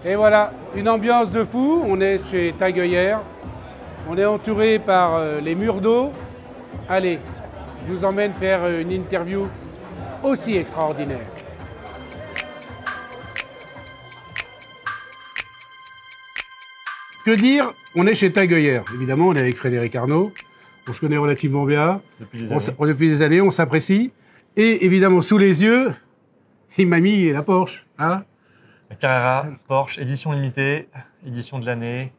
Et voilà, une ambiance de fou. On est chez Tag Heuer. On est entouré par les murs d'eau. Allez, je vous emmène faire une interview aussi extraordinaire. Que dire? On est chez Tag Heuer. Évidemment, on est avec Frédéric Arnault. On se connaît relativement bien. Depuis des années, on s'apprécie. Et évidemment, sous les yeux, il m'a mis la Porsche. Hein, la Carrera Porsche, édition limitée, édition de l'année,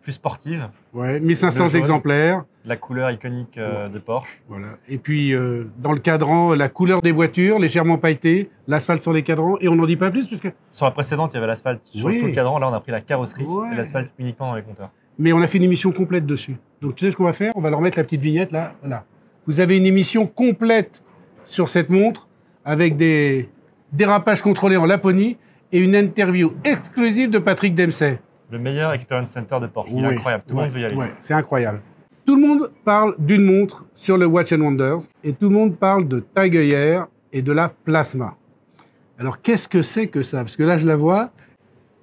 plus sportive. Ouais, 1500 exemplaires. La couleur iconique de Porsche. Voilà. Et puis, dans le cadran, la couleur des voitures, légèrement pailletée, l'asphalte sur les cadrans, et on n'en dit pas plus puisque... Sur la précédente, il y avait l'asphalte sur tout le cadran. Là, on a pris la carrosserie et l'asphalte uniquement dans les compteurs. Mais on a fait une émission complète dessus. Donc, tu sais ce qu'on va faire? On va leur mettre la petite vignette là. Voilà. Vous avez une émission complète sur cette montre avec des dérapages contrôlés en Laponie et une interview exclusive de Patrick Dempsey. Le meilleur experience center de Porsche. Il est incroyable. Tout le monde veut y aller. Ouais, c'est incroyable. Tout le monde parle d'une montre sur le Watch & Wonders et tout le monde parle de Tag Heuer et de la plasma. Alors, qu'est-ce que c'est que ça? Parce que là, je la vois,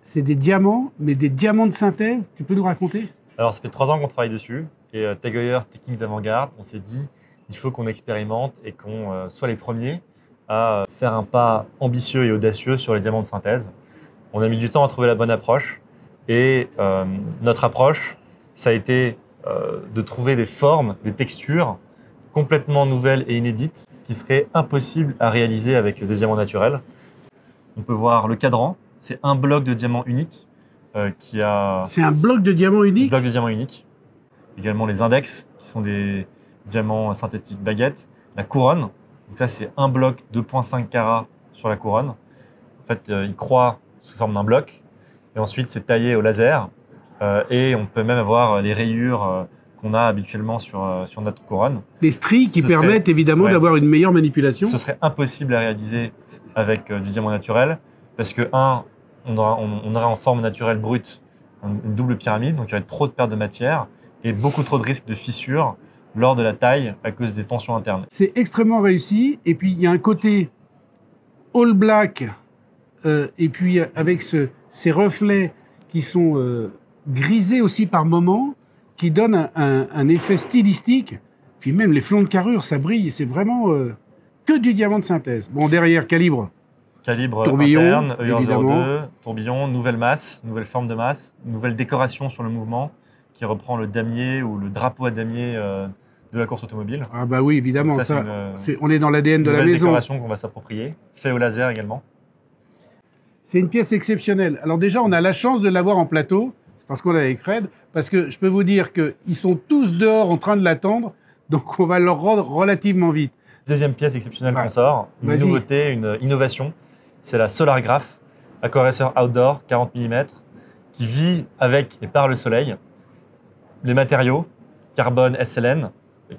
c'est des diamants, mais des diamants de synthèse. Tu peux nous raconter? Alors, ça fait 3 ans qu'on travaille dessus. Et Tag Heuer, technique d'avant-garde, on s'est dit, il faut qu'on expérimente et qu'on soit les premiers à faire un pas ambitieux et audacieux sur les diamants de synthèse. On a mis du temps à trouver la bonne approche. Et notre approche, ça a été de trouver des formes, des textures complètement nouvelles et inédites qui seraient impossibles à réaliser avec des diamants naturels. On peut voir le cadran, c'est un bloc de diamant unique qui a... C'est un bloc de diamant unique? Un bloc de diamant unique. Également les index, qui sont des diamants synthétiques baguettes. La couronne, donc ça c'est un bloc 2,5 carats sur la couronne. En fait, il croît sous forme d'un bloc. Et ensuite, c'est taillé au laser. Et on peut même avoir les rayures qu'on a habituellement sur notre couronne. Les stries qui permettent évidemment d'avoir une meilleure manipulation. Ce serait impossible à réaliser avec du diamant naturel. Parce que, on aurait en forme naturelle brute une double pyramide. Donc, il y aurait trop de pertes de matière et beaucoup trop de risques de fissures lors de la taille à cause des tensions internes. C'est extrêmement réussi. Et puis, il y a un côté all black. Et puis, avec ces reflets qui sont grisés aussi par moments, qui donnent un effet stylistique. Puis même les flancs de carrure, ça brille. C'est vraiment que du diamant de synthèse. Bon, derrière, calibre. Calibre tourbillon, interne, évidemment. ER02, tourbillon, nouvelle masse, nouvelle forme de masse, nouvelle décoration sur le mouvement qui reprend le damier ou le drapeau à damier de la course automobile. Ah bah oui, évidemment. On est dans l'ADN de la maison. Nouvelle décoration qu'on va s'approprier, fait au laser également. C'est une pièce exceptionnelle. Alors déjà, on a la chance de l'avoir en plateau, c'est parce qu'on est avec Fred, parce que je peux vous dire qu'ils sont tous dehors en train de l'attendre, donc on va leur rendre relativement vite. Deuxième pièce exceptionnelle qu'on sort, une nouveauté, une innovation, c'est la Solar Graph, aquaracer outdoor 40 mm, qui vit avec et par le soleil. Les matériaux, carbone SLN,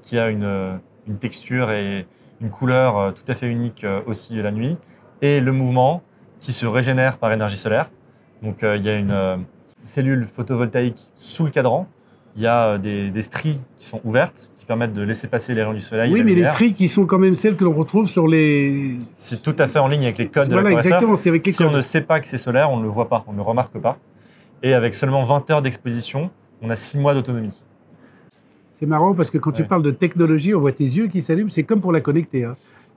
qui a une texture et une couleur tout à fait unique aussi la nuit, et le mouvement, qui se régénère par énergie solaire. Donc il y a une cellule photovoltaïque sous le cadran. Il y a des stries qui sont ouvertes, qui permettent de laisser passer les rayons du soleil. Oui, mais les stries qui sont quand même celles que l'on retrouve sur les... C'est tout à fait en ligne avec les codes de voilà, exactement, c'est avec les codes. Si on ne sait pas que c'est solaire, on ne le voit pas, on ne le remarque pas. Et avec seulement 20 heures d'exposition, on a 6 mois d'autonomie. C'est marrant parce que quand tu parles de technologie, on voit tes yeux qui s'allument, c'est comme pour la connecter.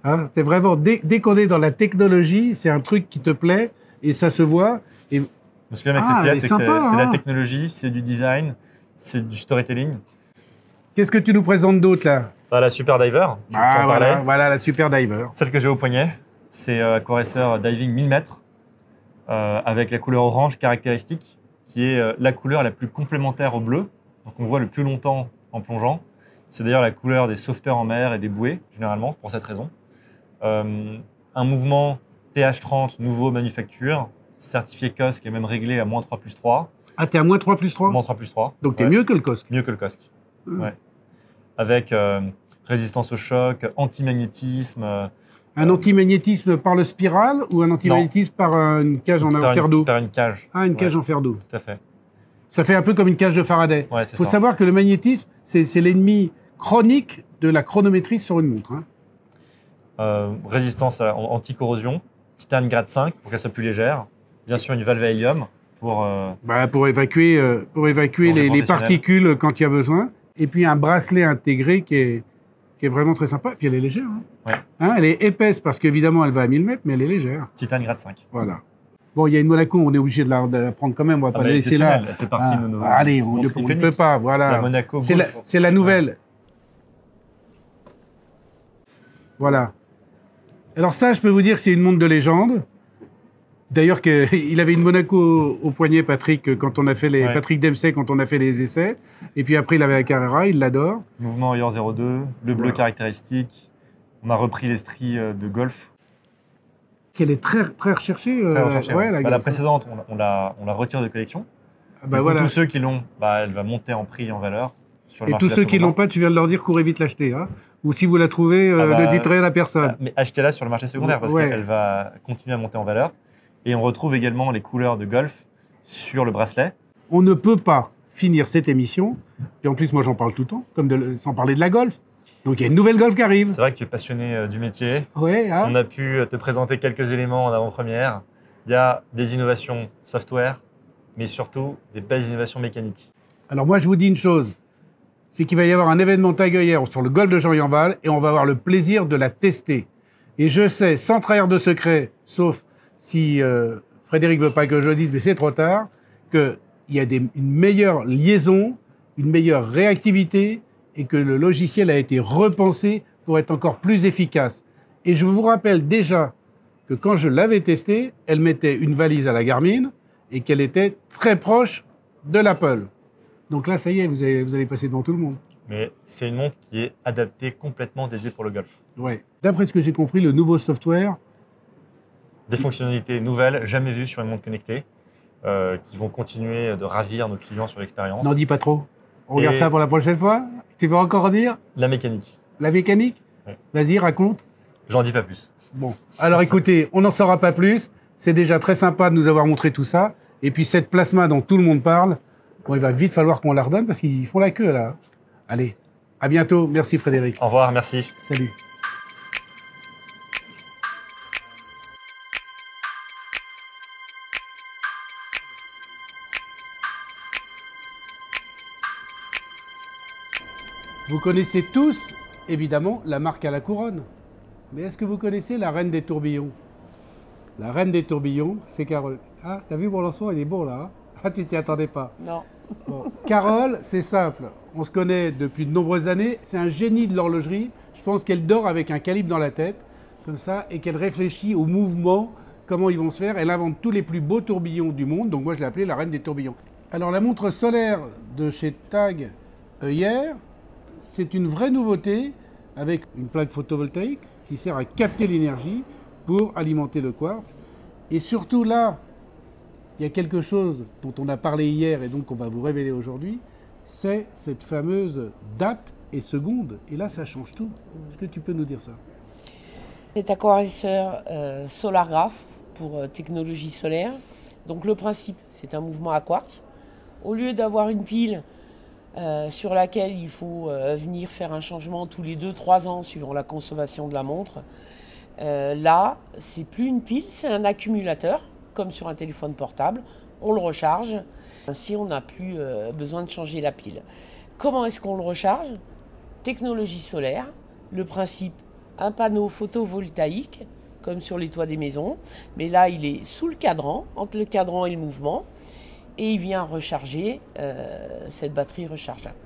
Hein, c'est vraiment, dès qu'on est dans la technologie, c'est un truc qui te plaît et ça se voit. Et... Parce que le mec, c'est la technologie, c'est du design, c'est du storytelling. Qu'est-ce que tu nous présentes d'autre là? La Super Diver. Voilà la Super Diver. Celle que j'ai au poignet, c'est aquaracer diving 1000 mètres avec la couleur orange caractéristique qui est la couleur la plus complémentaire au bleu. Donc on voit le plus longtemps en plongeant. C'est d'ailleurs la couleur des sauveteurs en mer et des bouées, généralement, pour cette raison. Un mouvement TH30 nouveau manufacture, certifié COSC et même réglé à -3+3. Ah, t'es à -3+3 -3+3. Donc t'es mieux que le COSC. Mieux que le COSC, ouais. Avec résistance au choc, antimagnétisme. Un antimagnétisme par le spiral ou un antimagnétisme par une cage en fer d'eau? Par une cage. Ah, une cage en fer d'eau. Tout à fait. Ça fait un peu comme une cage de Faraday. Ouais, il faut savoir que le magnétisme, c'est l'ennemi chronique de la chronométrie sur une montre. Résistance anti-corrosion, titane grade 5 pour qu'elle soit plus légère. Bien sûr, une valve à hélium pour évacuer les particules quand il y a besoin. Et puis un bracelet intégré qui est vraiment très sympa. Et puis elle est légère. Ouais. Elle est épaisse parce qu'évidemment elle va à 1000 mètres, mais elle est légère. Titane grade 5. Voilà. Bon, il y a une Monaco, on est obligé de la prendre quand même, on va pas la laisser là. Elle fait partie de nos. Allez, on ne peut pas. Voilà. La Monaco. C'est la nouvelle. Voilà. Alors ça, je peux vous dire que c'est une montre de légende. D'ailleurs, il avait une Monaco au poignet, Patrick, quand on a fait Patrick Dempsey, quand on a fait les essais. Et puis après, il avait la Carrera, il l'adore. Mouvement Eor 02, le bleu caractéristique. On a repris les stries de golf. Qu'elle est très recherchée. Très recherchée, ouais. La précédente, on la retire de collection. Voilà. Tous ceux qui l'ont, elle va monter en prix et en valeur. Et tous ceux qui ne l'ont pas, tu viens de leur dire, courez vite l'acheter. Hein. Ou si vous la trouvez, ne dites rien à personne. Mais achetez-la sur le marché secondaire parce qu'elle va continuer à monter en valeur. Et on retrouve également les couleurs de golf sur le bracelet. On ne peut pas finir cette émission, et en plus moi j'en parle tout le temps, sans parler de la golf. Donc il y a une nouvelle golf qui arrive. C'est vrai que tu es passionné du métier. Ouais, hein. On a pu te présenter quelques éléments en avant-première. Il y a des innovations software, mais surtout des belles innovations mécaniques. Alors moi je vous dis une chose, c'est qu'il va y avoir un événement Tag sur le golf de Jean-Yanval et on va avoir le plaisir de la tester. Et je sais, sans trahir de secret, sauf si Frédéric veut pas que je le dise, mais c'est trop tard, qu'il y a une meilleure liaison, une meilleure réactivité et que le logiciel a été repensé pour être encore plus efficace. Et je vous rappelle déjà que quand je l'avais testé, elle mettait une valise à la Garmin et qu'elle était très proche de l'Apple. Donc là, ça y est, vous allez passer devant tout le monde. Mais c'est une montre qui est adaptée, complètement dédiée pour le golf. Ouais. D'après ce que j'ai compris, le nouveau software... Des fonctionnalités nouvelles, jamais vues sur une montre connectée, qui vont continuer de ravir nos clients sur l'expérience. N'en dis pas trop. On regarde ça pour la prochaine fois. Tu veux encore dire? La mécanique. La mécanique? Ouais. Vas-y, raconte. J'en dis pas plus. Bon. Alors écoutez, on n'en saura pas plus. C'est déjà très sympa de nous avoir montré tout ça. Et puis cette plasma dont tout le monde parle, bon, il va vite falloir qu'on la redonne parce qu'ils font la queue là. Allez, à bientôt. Merci Frédéric. Au revoir, merci. Salut. Vous connaissez tous, évidemment, la marque à la couronne. Mais est-ce que vous connaissez la reine des tourbillons? La reine des tourbillons, c'est Carole. Ah, t'as vu mon lancement, il est bon là. Hein? Ah, tu t'y attendais pas. Non. Bon. Carole, c'est simple. On se connaît depuis de nombreuses années. C'est un génie de l'horlogerie. Je pense qu'elle dort avec un calibre dans la tête, comme ça, et qu'elle réfléchit aux mouvements, comment ils vont se faire. Elle invente tous les plus beaux tourbillons du monde. Donc moi, je l'ai appelée la reine des tourbillons. Alors, la montre solaire de chez Tag Heuer, c'est une vraie nouveauté avec une plaque photovoltaïque qui sert à capter l'énergie pour alimenter le quartz. Et surtout là, il y a quelque chose dont on a parlé hier et donc on va vous révéler aujourd'hui, c'est cette fameuse date et seconde. Et là, ça change tout. Est-ce que tu peux nous dire ça? C'est Aquarisseur Solargraph pour technologie solaire. Donc le principe, c'est un mouvement à quartz. Au lieu d'avoir une pile sur laquelle il faut venir faire un changement tous les 2-3 ans suivant la consommation de la montre, là, c'est plus une pile, c'est un accumulateur, comme sur un téléphone portable. On le recharge, ainsi on n'a plus besoin de changer la pile. Comment est-ce qu'on le recharge? Technologie solaire, le principe, un panneau photovoltaïque, comme sur les toits des maisons, mais là il est sous le cadran, entre le cadran et le mouvement, et il vient recharger cette batterie rechargeable.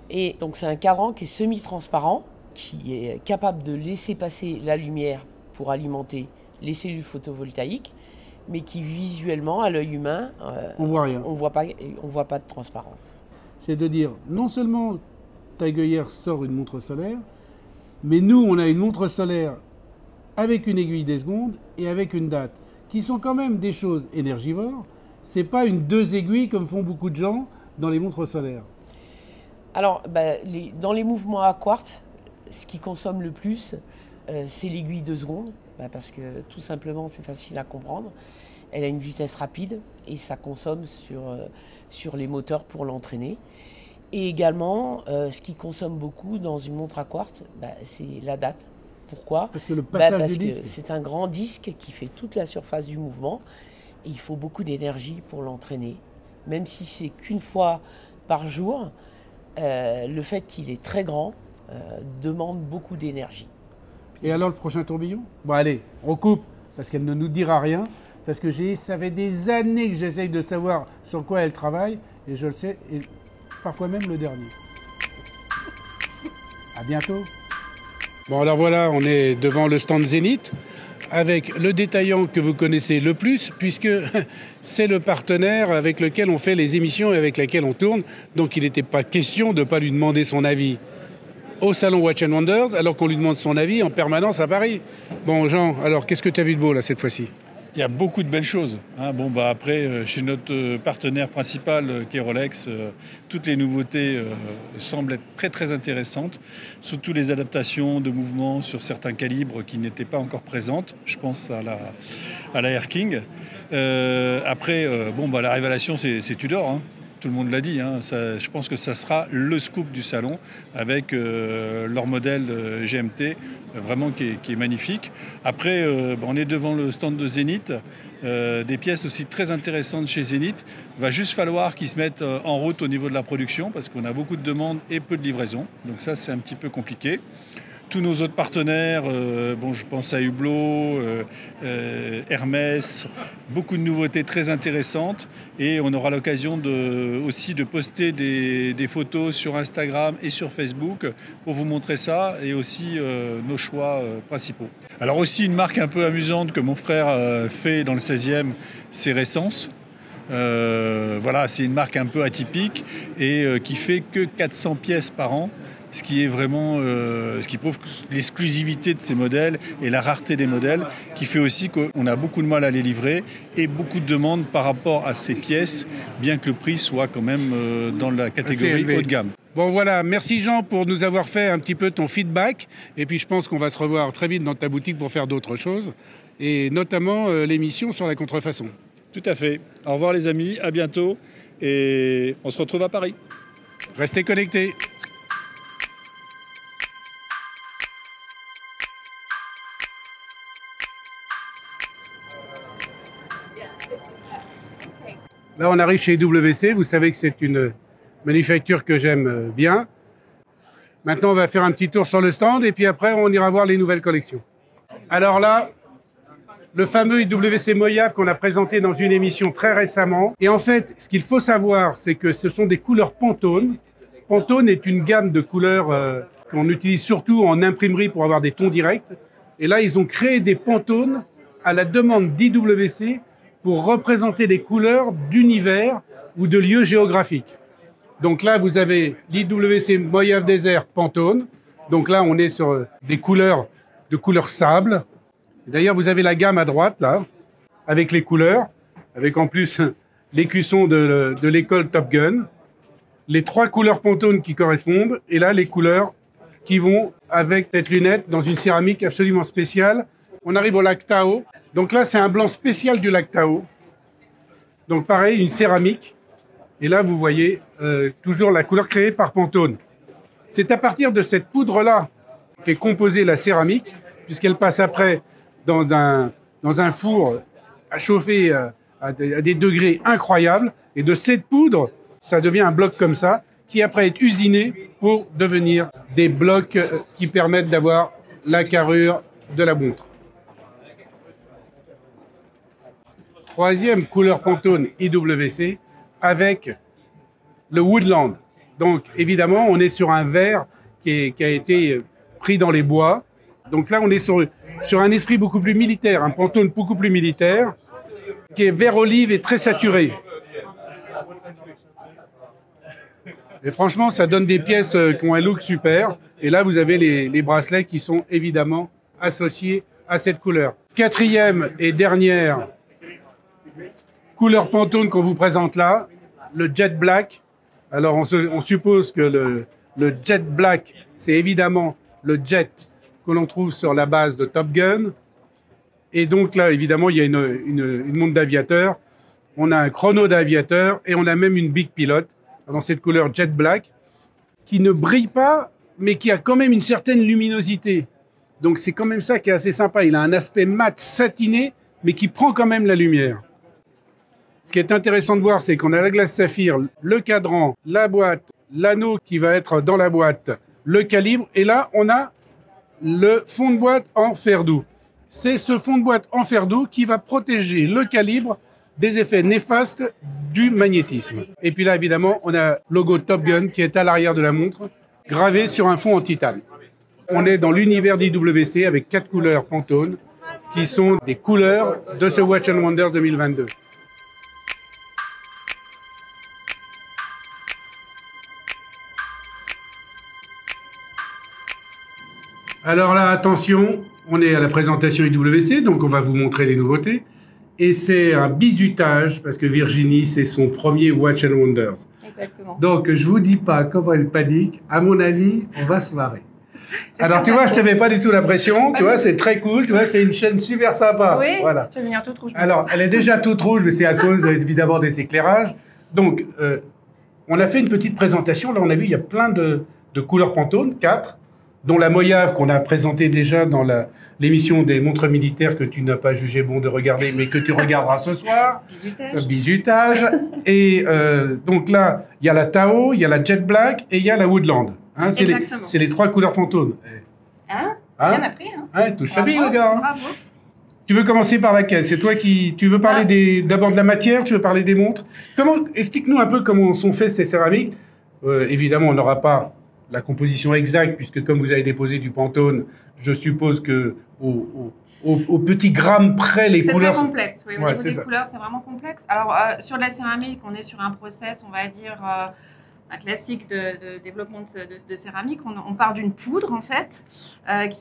Et donc c'est un cadran qui est semi-transparent, qui est capable de laisser passer la lumière pour alimenter les cellules photovoltaïques, mais qui visuellement, à l'œil humain, on voit rien. On voit pas de transparence. C'est de dire, non seulement Tag Heuer sort une montre solaire, mais nous, on a une montre solaire avec une aiguille des secondes et avec une date, qui sont quand même des choses énergivores. C'est pas une 2 aiguilles comme font beaucoup de gens dans les montres solaires. Alors, dans les mouvements à quartz, ce qui consomme le plus, c'est l'aiguille 2 secondes, parce que tout simplement, c'est facile à comprendre. Elle a une vitesse rapide et ça consomme sur les moteurs pour l'entraîner. Et également, ce qui consomme beaucoup dans une montre à quartz, c'est la date. Pourquoi? Parce que le passage parce du disque. C'est un grand disque qui fait toute la surface du mouvement. Et il faut beaucoup d'énergie pour l'entraîner. Même si c'est qu'une fois par jour, le fait qu'il est très grand demande beaucoup d'énergie. Et alors le prochain tourbillon? Bon allez, on coupe, parce qu'elle ne nous dira rien. Parce que ça fait des années que j'essaye de savoir sur quoi elle travaille, et je le sais, et parfois même le dernier. À bientôt. Bon alors voilà, on est devant le stand Zénith, avec le détaillant que vous connaissez le plus, puisque c'est le partenaire avec lequel on fait les émissions et avec lequel on tourne. Donc il n'était pas question de ne pas lui demander son avis au salon Watch & Wonders, alors qu'on lui demande son avis en permanence à Paris. Bon Jean, alors qu'est-ce que tu as vu de beau là cette fois-ci? Il y a beaucoup de belles choses. Bon, après, chez notre partenaire principal, qui est Rolex, toutes les nouveautés semblent être très très intéressantes. Surtout les adaptations de mouvements sur certains calibres qui n'étaient pas encore présentes. Je pense à la Air King. Après, la révélation, c'est Tudor. Tout le monde l'a dit, je pense que ça sera le scoop du salon avec leur modèle GMT vraiment qui est magnifique. Après, on est devant le stand de Zénith, des pièces aussi très intéressantes chez Zénith. Il va juste falloir qu'ils se mettent en route au niveau de la production parce qu'on a beaucoup de demandes et peu de livraison. Donc ça, c'est un petit peu compliqué. Tous nos autres partenaires, je pense à Hublot, Hermès, beaucoup de nouveautés très intéressantes et on aura l'occasion aussi de poster des photos sur Instagram et sur Facebook pour vous montrer ça et aussi nos choix principaux. Alors aussi une marque un peu amusante que mon frère fait dans le 16e, c'est Ressence. C'est une marque un peu atypique et qui fait que 400 pièces par an. Ce qui est vraiment, ce qui prouve l'exclusivité de ces modèles et la rareté des modèles, qui fait aussi qu'on a beaucoup de mal à les livrer et beaucoup de demandes par rapport à ces pièces, bien que le prix soit quand même dans la catégorie haut de gamme. Bon voilà, merci Jean pour nous avoir fait un petit peu ton feedback. Et puis je pense qu'on va se revoir très vite dans ta boutique pour faire d'autres choses, et notamment l'émission sur la contrefaçon. Tout à fait. Au revoir les amis, à bientôt et on se retrouve à Paris. Restez connectés. Là, on arrive chez WC. Vous savez que c'est une manufacture que j'aime bien. Maintenant, on va faire un petit tour sur le stand et puis après, on ira voir les nouvelles collections. Alors là, le fameux IWC Moyave qu'on a présenté dans une émission très récemment. Et en fait, ce qu'il faut savoir, c'est que ce sont des couleurs Pantone. Pantone est une gamme de couleurs qu'on utilise surtout en imprimerie pour avoir des tons directs. Et là, ils ont créé des Pantone à la demande d'IWC pour représenter des couleurs d'univers ou de lieux géographiques. Donc là, vous avez l'IWC Moyave Desert Pantone. Donc là, on est sur des couleurs de couleur sable. D'ailleurs, vous avez la gamme à droite, là, avec les couleurs, avec en plus l'écusson de l'école Top Gun, les 3 couleurs Pantone qui correspondent, et là, les couleurs qui vont avec cette lunette dans une céramique absolument spéciale. On arrive au lac Tao. Donc là, c'est un blanc spécial du lac Tao. Donc pareil, une céramique. Et là, vous voyez toujours la couleur créée par Pantone. C'est à partir de cette poudre-là qu'est composée la céramique, puisqu'elle passe après dans un four à chauffer à des degrés incroyables. Et de cette poudre, ça devient un bloc comme ça, qui après est usiné pour devenir des blocs qui permettent d'avoir la carrure de la montre. 3e couleur Pantone IWC avec le Woodland. Donc évidemment, on est sur un vert qui a été pris dans les bois. Donc là, on est sur un esprit beaucoup plus militaire, un Pantone beaucoup plus militaire, qui est vert olive et très saturé. Et franchement, ça donne des pièces qui ont un look super. Et là, vous avez les bracelets qui sont évidemment associés à cette couleur. 4e et dernière couleur Pantone qu'on vous présente là, le Jet Black. Alors, on suppose que le Jet Black, c'est évidemment le jet que l'on trouve sur la base de Top Gun. Et donc là, évidemment, il y a une montre d'aviateur. On a un chrono d'aviateur et on a même une Big Pilot dans cette couleur Jet Black qui ne brille pas, mais qui a quand même une certaine luminosité. Donc c'est quand même ça qui est assez sympa. Il a un aspect mat satiné, mais qui prend quand même la lumière. Ce qui est intéressant de voir, c'est qu'on a la glace saphir, le cadran, la boîte, l'anneau qui va être dans la boîte, le calibre, et là, on a le fond de boîte en fer doux. C'est ce fond de boîte en fer doux qui va protéger le calibre des effets néfastes du magnétisme. Et puis là, évidemment, on a le logo Top Gun qui est à l'arrière de la montre, gravé sur un fond en titane. On est dans l'univers d'IWC avec 4 couleurs Pantone, qui sont des couleurs de ce Watch & Wonders 2022. Alors là, attention, on est à la présentation IWC, donc on va vous montrer les nouveautés. Et c'est un bizutage, parce que Virginie, c'est son premier Watch & Wonders. Exactement. Donc, je vous dis pas comment elle panique. À mon avis, on va se marrer. Alors, tu vois, je te mets pas du tout la pression. Tu vois, c'est très cool. Tu vois, c'est une chaîne super sympa. Oui, voilà. je vais venir toute rouge. Alors, elle est déjà toute rouge, mais c'est à cause, évidemment, des éclairages. Donc, on a fait une petite présentation. Là, on a vu, il y a plein de couleurs Pantone, 4. Dont la Mojave qu'on a présentée déjà dans l'émission des montres militaires que tu n'as pas jugé bon de regarder, mais que tu regarderas ce soir. Bizutage. Bizutage. Et donc là, il y a la Tao, il y a la Jet Black et il y a la Woodland. Hein, c'est les 3 couleurs Pantone. Hein, hein, bien appris. Hein. Ouais, touche ta bille, le gars. Hein. Bravo. Tu veux commencer par laquelle? C'est toi qui... Tu veux parler d'abord de la matière? Tu veux parler des montres? Explique-nous un peu comment sont faits ces céramiques. Évidemment, on n'aura pas la composition exacte, puisque comme vous avez déposé du Pantone, je suppose que au petit gramme près, les couleurs... C'est très complexe, oui. Au niveau des couleurs, c'est vraiment complexe. Alors, sur la céramique, on est sur un process, on va dire, un classique de développement de céramique. On part d'une poudre, en fait,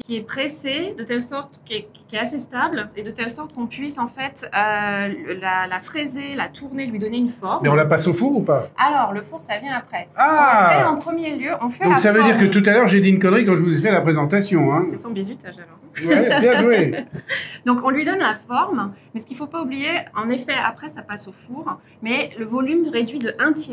qui est pressée de telle sorte, qui est assez stable, et de telle sorte qu'on puisse, en fait, la fraiser, la tourner, lui donner une forme. Mais on la passe au four ou pas? Alors, le four, ça vient après. Ah! On fait en premier lieu, on fait donc la ça veut forme. dire que tout à l'heure, j'ai dit une connerie quand je vous ai fait la présentation. Hein. C'est son bizutage, alors. Ouais, bien joué. Donc, on lui donne la forme, mais ce qu'il ne faut pas oublier, en effet, après, ça passe au four, mais le volume réduit de 1/3.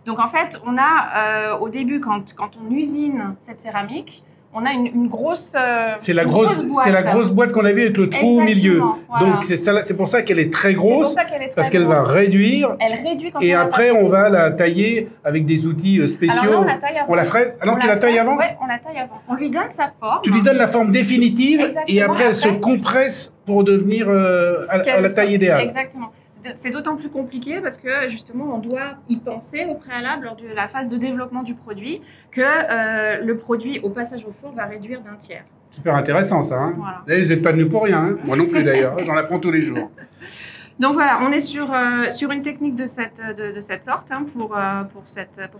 Donc, en fait, on a, au début, quand on usine cette céramique, on a une grosse c'est la grosse boîte qu'on a vue avec le trou au milieu. Voilà. Donc, c'est pour ça qu'elle est très grosse, parce qu'elle grosse. va réduire. Elle réduit quand et après, on va la tailler avec des outils spéciaux. Alors là, on la taille avant. On la fraise? Ah non, tu la tailles avant? Oui, on la taille avant. On lui donne sa forme. Tu lui donnes la forme définitive. Exactement. Et après, elle se compresse pour devenir à la taille idéale. Exactement. C'est d'autant plus compliqué parce que justement, on doit y penser au préalable lors de la phase de développement du produit que le produit au passage au four va réduire d'1/3. Super intéressant ça. Hein. Voilà. Vous n'êtes pas venus pour rien. Hein. Moi non plus d'ailleurs. J'en apprends tous les jours. Donc voilà, on est sur une technique de cette sorte hein, pour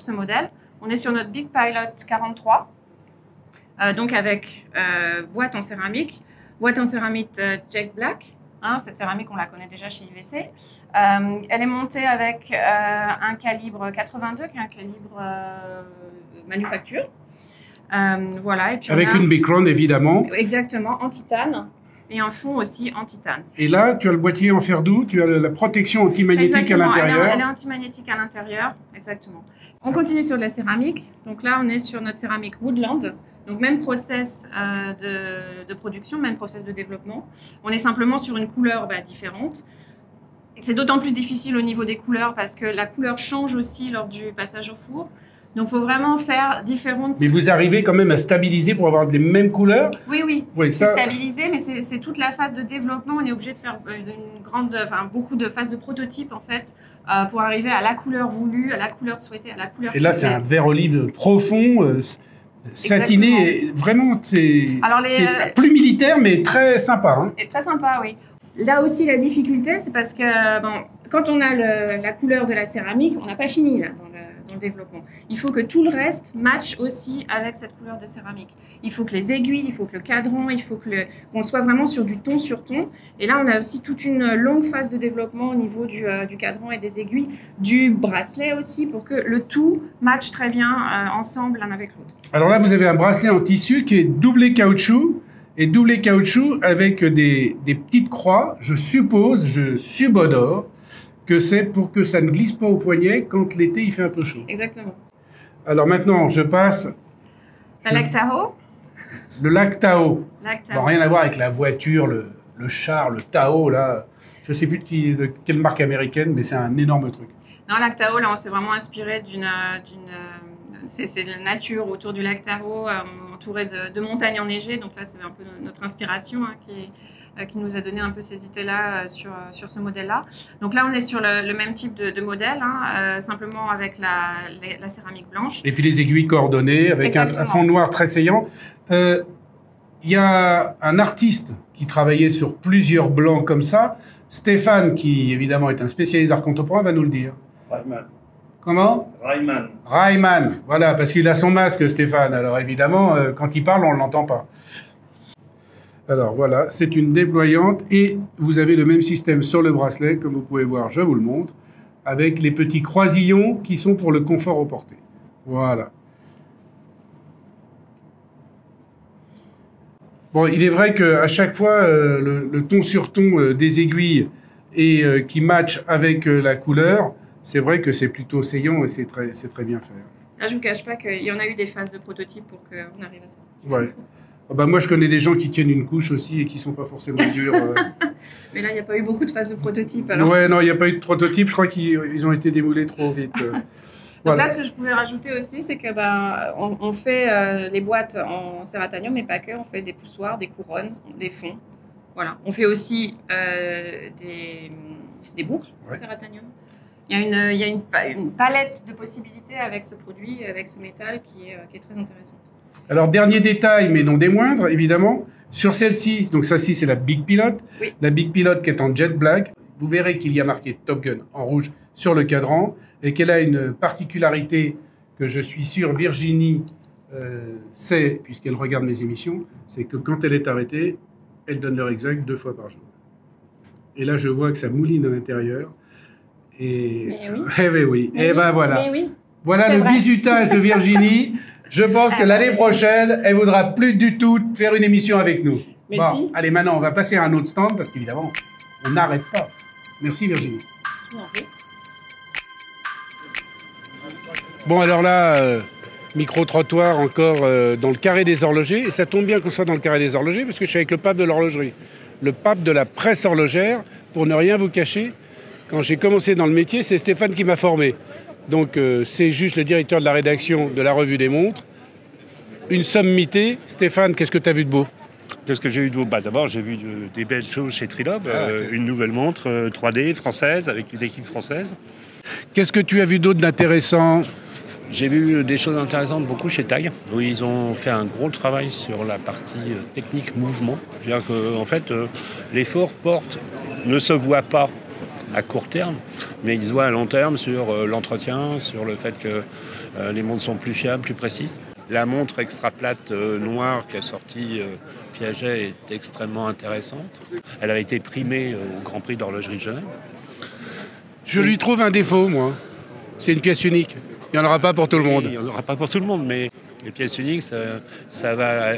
ce modèle. On est sur notre Big Pilot 43, donc avec boîte en céramique Jet Black. Hein, cette céramique, on la connaît déjà chez IWC. Elle est montée avec un calibre 82, qui est un calibre manufacture. Voilà, et puis avec une Bicron, évidemment. Exactement, en titane. Et un fond aussi en titane. Et là, tu as le boîtier en fer doux, tu as la protection antimagnétique à l'intérieur. Elle est antimagnétique à l'intérieur, exactement. On continue sur de la céramique. Donc là, on est sur notre céramique Woodland. Donc, même process de production, même process de développement. On est simplement sur une couleur différente. C'est d'autant plus difficile au niveau des couleurs parce que la couleur change aussi lors du passage au four. Donc, il faut vraiment faire différentes... Mais vous arrivez quand même à stabiliser pour avoir les mêmes couleurs? Oui. Ça... C'est stabilisé, mais c'est toute la phase de développement. On est obligé de faire beaucoup de phases de prototype, en fait, pour arriver à la couleur voulue, à la couleur souhaitée, à la couleur... Et là, c'est un vert olive profond... satiné, vraiment, c'est plus militaire, mais très sympa. Hein. Et très sympa, oui. Là aussi, la difficulté, c'est parce que quand on a la couleur de la céramique, on n'a pas fini là, dans le développement. Il faut que tout le reste matche aussi avec cette couleur de céramique. Il faut que les aiguilles, il faut que le cadran, il faut qu'on soit vraiment sur du ton sur ton. Et là, on a aussi toute une longue phase de développement au niveau du cadran et des aiguilles, du bracelet aussi, pour que le tout matche très bien ensemble l'un avec l'autre. Alors là, vous avez un bracelet en tissu qui est doublé caoutchouc, et doublé caoutchouc avec des petites croix. Je suppose, je subodore, que c'est pour que ça ne glisse pas au poignet quand l'été il fait un peu chaud. Exactement. Alors maintenant, je passe... Le lac Tahoe. Le lac Tahoe. Lac Tahoe. Bon, rien à voir avec la voiture, le char, le Tahoe, là. Je ne sais plus de quelle marque américaine, mais c'est un énorme truc. Non, lac Tahoe, là, on s'est vraiment inspiré c'est de la nature autour du lac Tahoe, entouré de montagnes enneigées. Donc là, c'est un peu notre inspiration qui nous a donné un peu ces idées-là sur ce modèle-là. Donc là, on est sur le même type de modèle, simplement avec la céramique blanche. Et puis les aiguilles coordonnées, avec un fond noir très saillant. Il y a un artiste qui travaillait sur plusieurs blancs comme ça. Stéphane, qui évidemment est un spécialiste d'art contemporain, va nous le dire. Reimann. Comment? Reimann. Reimann, voilà, parce qu'il a son masque, Stéphane. Alors évidemment, quand il parle, on ne l'entend pas. Alors voilà, c'est une déployante et vous avez le même système sur le bracelet, comme vous pouvez voir, je vous le montre, avec les petits croisillons qui sont pour le confort au porté. Voilà. Bon, il est vrai qu'à chaque fois, le ton sur ton des aiguilles et qui match avec la couleur, c'est vrai que c'est plutôt saillant et c'est très bien fait. Là, je ne vous cache pas qu'il y en a eu des phases de prototype pour qu'on arrive à ça. Ouais. Bah, moi, je connais des gens qui tiennent une couche aussi et qui ne sont pas forcément durs. Mais là, il n'y a pas eu beaucoup de phases de prototype. Alors. Ouais, non, il n'y a pas eu de prototype. Je crois qu'ils ont été démoulés trop vite. Donc là, ce que je pouvais rajouter aussi, c'est que on fait les boîtes en cératanium, mais pas que. On fait des poussoirs, des couronnes, des fonds. Voilà. On fait aussi des boucles en cératanium. Il y a une palette de possibilités avec ce produit, avec ce métal qui est très intéressante. Alors, dernier détail, mais non des moindres, évidemment, sur celle-ci, donc celle-ci, c'est la Big Pilot. Oui. La Big Pilot qui est en jet black. Vous verrez qu'il y a marqué Top Gun en rouge sur le cadran et qu'elle a une particularité que je suis sûr Virginie sait, puisqu'elle regarde mes émissions, c'est que quand elle est arrêtée, elle donne l'heure exacte 2 fois par jour. Et là, je vois que ça mouline à l'intérieur. Et oui. Eh ben oui. Et ben voilà. Oui. Voilà le bizutage de Virginie. Je pense que l'année prochaine, elle ne voudra plus du tout faire une émission avec nous. Merci. Bon, allez, maintenant, on va passer à un autre stand parce qu'évidemment, on n'arrête pas. Merci Virginie. Bon, alors là, micro-trottoir encore dans le carré des horlogers. Et ça tombe bien qu'on soit dans le carré des horlogers parce que je suis avec le pape de l'horlogerie. Le pape de la presse horlogère, pour ne rien vous cacher. Quand j'ai commencé dans le métier, c'est Stéphane qui m'a formé. Donc c'est juste le directeur de la rédaction de la revue des montres. Une sommité. Stéphane, qu'est-ce que tu as vu de beau? Qu'est-ce que j'ai vu de beau? D'abord, j'ai vu des belles choses chez Trilob. Une nouvelle montre 3D française, avec une équipe française. Qu'est-ce que tu as vu d'autre d'intéressant? J'ai vu des choses intéressantes beaucoup chez TAG, où ils ont fait un gros travail sur la partie technique mouvement. C'est-à-dire qu'en fait, l'effort ne se voit pas à court terme, mais il se voit à long terme sur l'entretien, sur le fait que les montres sont plus fiables, plus précises. La montre extra plate noire qu'a sorti Piaget est extrêmement intéressante. Elle a été primée au Grand Prix d'horlogerie de Genève. Je lui trouve un défaut, moi. C'est une pièce unique. Il n'y en aura pas pour tout le monde. Il n'y en aura pas pour tout le monde, mais les pièces uniques, ça va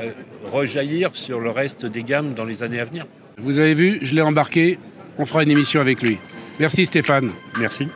rejaillir sur le reste des gammes dans les années à venir. Vous avez vu, je l'ai embarqué. On fera une émission avec lui. Merci Stéphane. Merci.